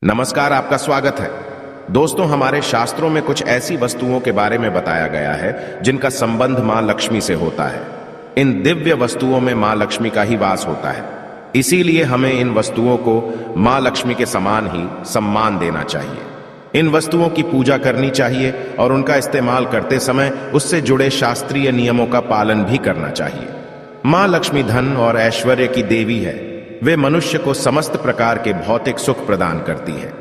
नमस्कार, आपका स्वागत है। दोस्तों, हमारे शास्त्रों में कुछ ऐसी वस्तुओं के बारे में बताया गया है जिनका संबंध मां लक्ष्मी से होता है। इन दिव्य वस्तुओं में मां लक्ष्मी का ही वास होता है। इसीलिए हमें इन वस्तुओं को मां लक्ष्मी के समान ही सम्मान देना चाहिए। इन वस्तुओं की पूजा करनी चाहिए और उनका इस्तेमाल करते समय उससे जुड़े शास्त्रीय नियमों का पालन भी करना चाहिए। मां लक्ष्मी धन और ऐश्वर्य की देवी है। वे मनुष्य को समस्त प्रकार के भौतिक सुख प्रदान करती है।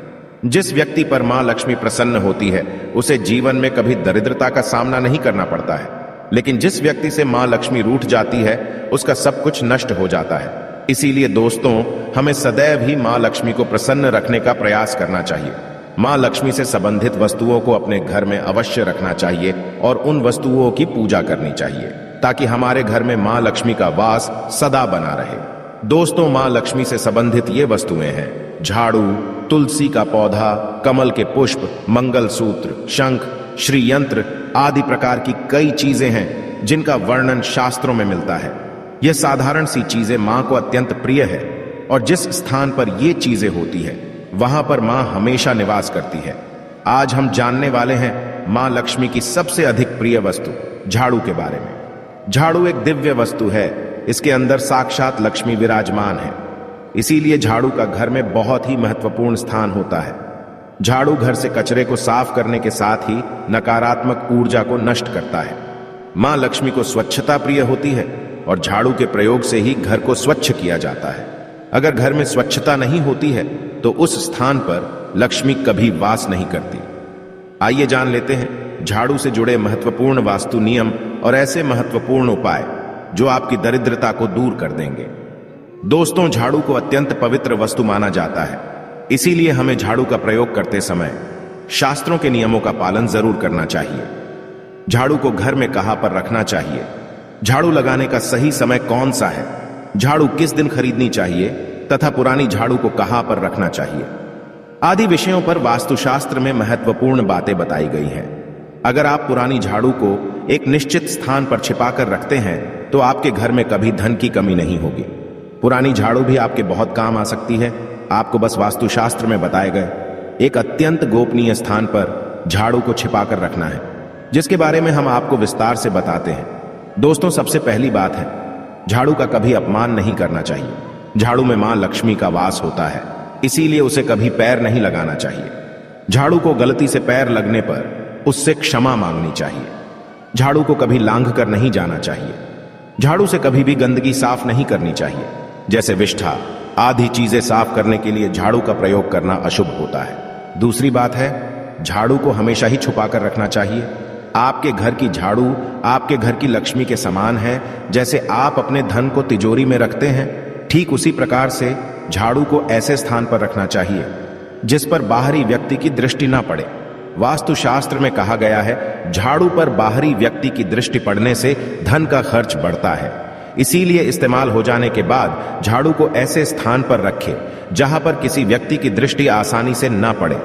जिस व्यक्ति पर मां लक्ष्मी प्रसन्न होती है उसे जीवन में कभी दरिद्रता का सामना नहीं करना पड़ता है, लेकिन जिस व्यक्ति से मां लक्ष्मी रूठ जाती है उसका सब कुछ नष्ट हो जाता है। इसीलिए दोस्तों, हमें सदैव ही मां लक्ष्मी को प्रसन्न रखने का प्रयास करना चाहिए। मां लक्ष्मी से संबंधित वस्तुओं को अपने घर में अवश्य रखना चाहिए और उन वस्तुओं की पूजा करनी चाहिए ताकि हमारे घर में मां लक्ष्मी का वास सदा बना रहे। दोस्तों, मां लक्ष्मी से संबंधित ये वस्तुएं हैं: झाड़ू, तुलसी का पौधा, कमल के पुष्प, मंगलसूत्र, शंख, श्री यंत्र आदि प्रकार की कई चीजें हैं जिनका वर्णन शास्त्रों में मिलता है। यह साधारण सी चीजें मां को अत्यंत प्रिय है और जिस स्थान पर ये चीजें होती है वहां पर मां हमेशा निवास करती है। आज हम जानने वाले हैं मां लक्ष्मी की सबसे अधिक प्रिय वस्तु झाड़ू के बारे में। झाड़ू एक दिव्य वस्तु है। इसके अंदर साक्षात लक्ष्मी विराजमान है। इसीलिए झाड़ू का घर में बहुत ही महत्वपूर्ण स्थान होता है। झाड़ू घर से कचरे को साफ करने के साथ ही नकारात्मक ऊर्जा को नष्ट करता है। मां लक्ष्मी को स्वच्छता प्रिय होती है और झाड़ू के प्रयोग से ही घर को स्वच्छ किया जाता है। अगर घर में स्वच्छता नहीं होती है तो उस स्थान पर लक्ष्मी कभी वास नहीं करती। आइए जान लेते हैं झाड़ू से जुड़े महत्वपूर्ण वास्तु नियम और ऐसे महत्वपूर्ण उपाय जो आपकी दरिद्रता को दूर कर देंगे। दोस्तों, झाड़ू को अत्यंत पवित्र वस्तु माना जाता है। इसीलिए हमें झाड़ू का प्रयोग करते समय शास्त्रों के नियमों का पालन जरूर करना चाहिए। झाड़ू को घर में कहां पर रखना चाहिए, झाड़ू लगाने का सही समय कौन सा है, झाड़ू किस दिन खरीदनी चाहिए तथा पुरानी झाड़ू को कहां पर रखना चाहिए आदि विषयों पर वास्तुशास्त्र में महत्वपूर्ण बातें बताई गई हैं। अगर आप पुरानी झाड़ू को एक निश्चित स्थान पर छिपाकर रखते हैं तो आपके घर में कभी धन की कमी नहीं होगी। पुरानी झाड़ू भी आपके बहुत काम आ सकती है। आपको बस वास्तुशास्त्र में बताए गए एक अत्यंत गोपनीय स्थान पर झाड़ू को छिपाकर रखना है, जिसके बारे में हम आपको विस्तार से बताते हैं। दोस्तों, सबसे पहली बात है झाड़ू का कभी अपमान नहीं करना चाहिए। झाड़ू में मां लक्ष्मी का वास होता है, इसीलिए उसे कभी पैर नहीं लगाना चाहिए। झाड़ू को गलती से पैर लगने पर उससे क्षमा मांगनी चाहिए। झाड़ू को कभी लांघ कर नहीं जाना चाहिए। झाड़ू से कभी भी गंदगी साफ नहीं करनी चाहिए, जैसे विष्ठा आदि चीजें साफ करने के लिए झाड़ू का प्रयोग करना अशुभ होता है। दूसरी बात है झाड़ू को हमेशा ही छुपा कर रखना चाहिए। आपके घर की झाड़ू आपके घर की लक्ष्मी के समान है। जैसे आप अपने धन को तिजोरी में रखते हैं, ठीक उसी प्रकार से झाड़ू को ऐसे स्थान पर रखना चाहिए जिस पर बाहरी व्यक्ति की दृष्टि ना पड़े। वास्तुशास्त्र में कहा गया है झाड़ू पर बाहरी व्यक्ति की दृष्टि पड़ने से धन का खर्च बढ़ता है। इसीलिए इस्तेमाल हो जाने के बाद झाड़ू को ऐसे स्थान पर रखें जहां पर किसी व्यक्ति की दृष्टि आसानी से ना पड़े।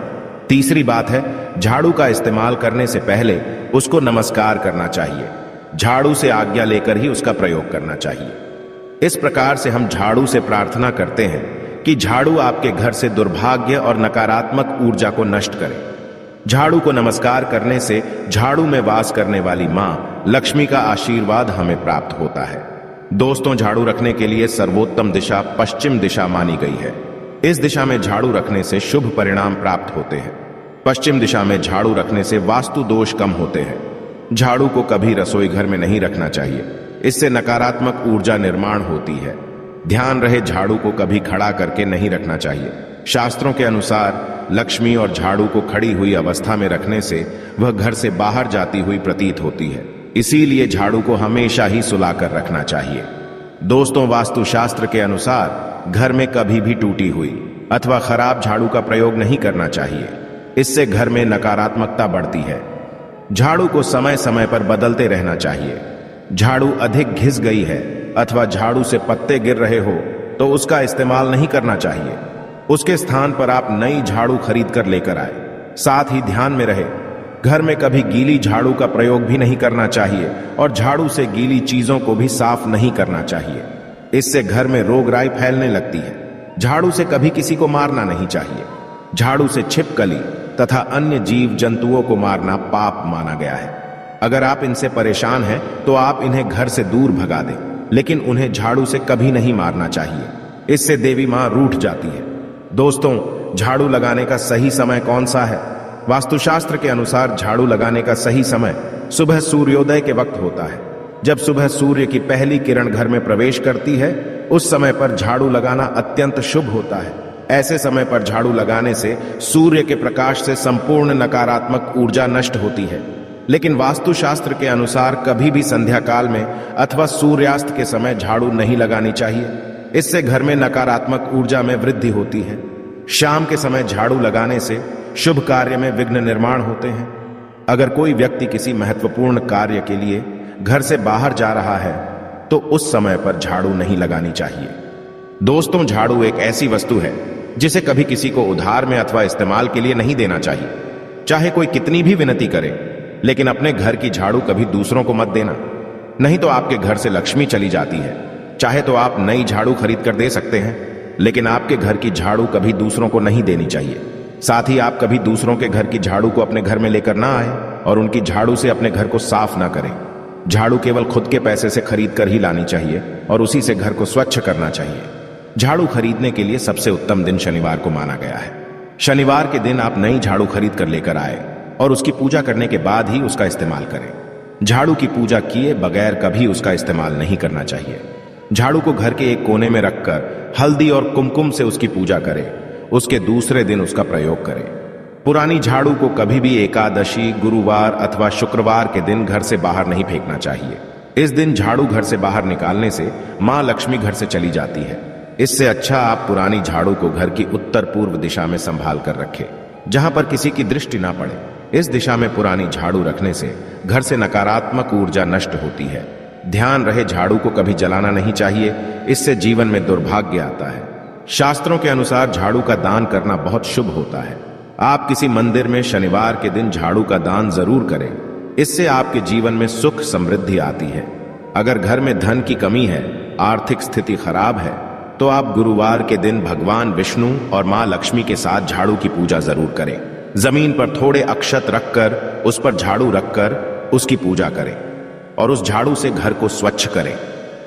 तीसरी बात है झाड़ू का इस्तेमाल करने से पहले उसको नमस्कार करना चाहिए। झाड़ू से आज्ञा लेकर ही उसका प्रयोग करना चाहिए। इस प्रकार से हम झाड़ू से प्रार्थना करते हैं कि झाड़ू आपके घर से दुर्भाग्य और नकारात्मक ऊर्जा को नष्ट करे। झाड़ू को नमस्कार करने से झाड़ू में वास करने वाली मां लक्ष्मी का आशीर्वाद हमें प्राप्त होता है। दोस्तों, झाड़ू रखने के लिए सर्वोत्तम दिशा पश्चिम दिशा मानी गई है। इस दिशा में झाड़ू रखने से शुभ परिणाम प्राप्त होते हैं। पश्चिम दिशा में झाड़ू रखने से वास्तु दोष कम होते हैं। झाड़ू को कभी रसोई घर में नहीं रखना चाहिए, इससे नकारात्मक ऊर्जा निर्माण होती है। ध्यान रहे झाड़ू को कभी खड़ा करके नहीं रखना चाहिए। शास्त्रों के अनुसार लक्ष्मी और झाड़ू को खड़ी हुई अवस्था में रखने से वह घर से बाहर जाती हुई प्रतीत होती है। इसीलिए झाड़ू को हमेशा ही सुलाकर रखना चाहिए। दोस्तों, वास्तुशास्त्र के अनुसार घर में कभी भी टूटी हुई अथवा खराब झाड़ू का प्रयोग नहीं करना चाहिए। इससे घर में नकारात्मकता बढ़ती है। झाड़ू को समय समय पर बदलते रहना चाहिए। झाड़ू अधिक घिस गई है अथवा झाड़ू से पत्ते गिर रहे हो तो उसका इस्तेमाल नहीं करना चाहिए। उसके स्थान पर आप नई झाड़ू खरीद कर लेकर आए। साथ ही ध्यान में रहे घर में कभी गीली झाड़ू का प्रयोग भी नहीं करना चाहिए और झाड़ू से गीली चीजों को भी साफ नहीं करना चाहिए। इससे घर में रोगराई फैलने लगती है। झाड़ू से कभी किसी को मारना नहीं चाहिए। झाड़ू से छिपकली तथा अन्य जीव जंतुओं को मारना पाप माना गया है। अगर आप इनसे परेशान हैं तो आप इन्हें घर से दूर भगा दें, लेकिन उन्हें झाड़ू से कभी नहीं मारना चाहिए, इससे देवी मां रूठ जाती है। दोस्तों, झाड़ू लगाने का सही समय कौन सा है? वास्तुशास्त्र के अनुसार झाड़ू लगाने का सही समय सुबह सूर्योदय के वक्त होता है। जब सुबह सूर्य की पहली किरण घर में प्रवेश करती है, उस समय पर झाड़ू लगाना अत्यंत शुभ होता है। ऐसे समय पर झाड़ू लगाने से सूर्य के प्रकाश से संपूर्ण नकारात्मक ऊर्जा नष्ट होती है। लेकिन वास्तुशास्त्र के अनुसार कभी भी संध्या काल में अथवा सूर्यास्त के समय झाड़ू नहीं लगानी चाहिए। इससे घर में नकारात्मक ऊर्जा में वृद्धि होती है। शाम के समय झाड़ू लगाने से शुभ कार्य में विघ्न निर्माण होते हैं। अगर कोई व्यक्ति किसी महत्वपूर्ण कार्य के लिए घर से बाहर जा रहा है तो उस समय पर झाड़ू नहीं लगानी चाहिए। दोस्तों, झाड़ू एक ऐसी वस्तु है जिसे कभी किसी को उधार में अथवा इस्तेमाल के लिए नहीं देना चाहिए। चाहे कोई कितनी भी विनती करे, लेकिन अपने घर की झाड़ू कभी दूसरों को मत देना, नहीं तो आपके घर से लक्ष्मी चली जाती है। चाहे तो आप नई झाड़ू खरीद कर दे सकते हैं, लेकिन आपके घर की झाड़ू कभी दूसरों को नहीं देनी चाहिए। साथ ही आप कभी दूसरों के घर की झाड़ू को अपने घर में लेकर ना आए और उनकी झाड़ू से अपने घर को साफ ना करें। झाड़ू केवल खुद के पैसे से खरीद कर ही लानी चाहिए और उसी से घर को स्वच्छ करना चाहिए। झाड़ू खरीदने के लिए सबसे उत्तम दिन शनिवार को माना गया है। शनिवार के दिन आप नई झाड़ू खरीद कर लेकर आए और उसकी पूजा करने के बाद ही उसका इस्तेमाल करें। झाड़ू की पूजा किए बगैर कभी उसका इस्तेमाल नहीं करना चाहिए। झाड़ू को घर के एक कोने में रखकर हल्दी और कुमकुम से उसकी पूजा करें। उसके दूसरे दिन उसका प्रयोग करें। पुरानी झाड़ू को कभी भी एकादशी, गुरुवार अथवा शुक्रवार के दिन घर से बाहर नहीं फेंकना चाहिए। इस दिन झाड़ू घर से बाहर निकालने से मां लक्ष्मी घर से चली जाती है। इससे अच्छा आप पुरानी झाड़ू को घर की उत्तर पूर्व दिशा में संभाल कर रखें, जहां पर किसी की दृष्टि ना पड़े। इस दिशा में पुरानी झाड़ू रखने से घर से नकारात्मक ऊर्जा नष्ट होती है। ध्यान रहे, झाड़ू को कभी जलाना नहीं चाहिए, इससे जीवन में दुर्भाग्य आता है। शास्त्रों के अनुसार झाड़ू का दान करना बहुत शुभ होता है। आप किसी मंदिर में शनिवार के दिन झाड़ू का दान जरूर करें, इससे आपके जीवन में सुख समृद्धि आती है। अगर घर में धन की कमी है, आर्थिक स्थिति खराब है, तो आप गुरुवार के दिन भगवान विष्णु और मां लक्ष्मी के साथ झाड़ू की पूजा जरूर करें। जमीन पर थोड़े अक्षत रखकर उस पर झाड़ू रखकर उसकी पूजा करें और उस झाड़ू से घर को स्वच्छ करें।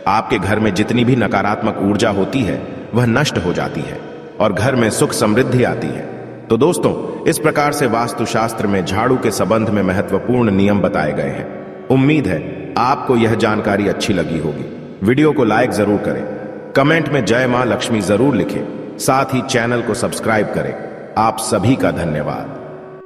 आपके घर में जितनी भी नकारात्मक ऊर्जा होती है वह नष्ट हो जाती है और घर में सुख समृद्धि आती है। तो दोस्तों, इस प्रकार से वास्तुशास्त्र में झाड़ू के संबंध में महत्वपूर्ण नियम बताए गए हैं। उम्मीद है आपको यह जानकारी अच्छी लगी होगी। वीडियो को लाइक जरूर करें, कमेंट में जय मां लक्ष्मी जरूर लिखें, साथ ही चैनल को सब्सक्राइब करें। आप सभी का धन्यवाद।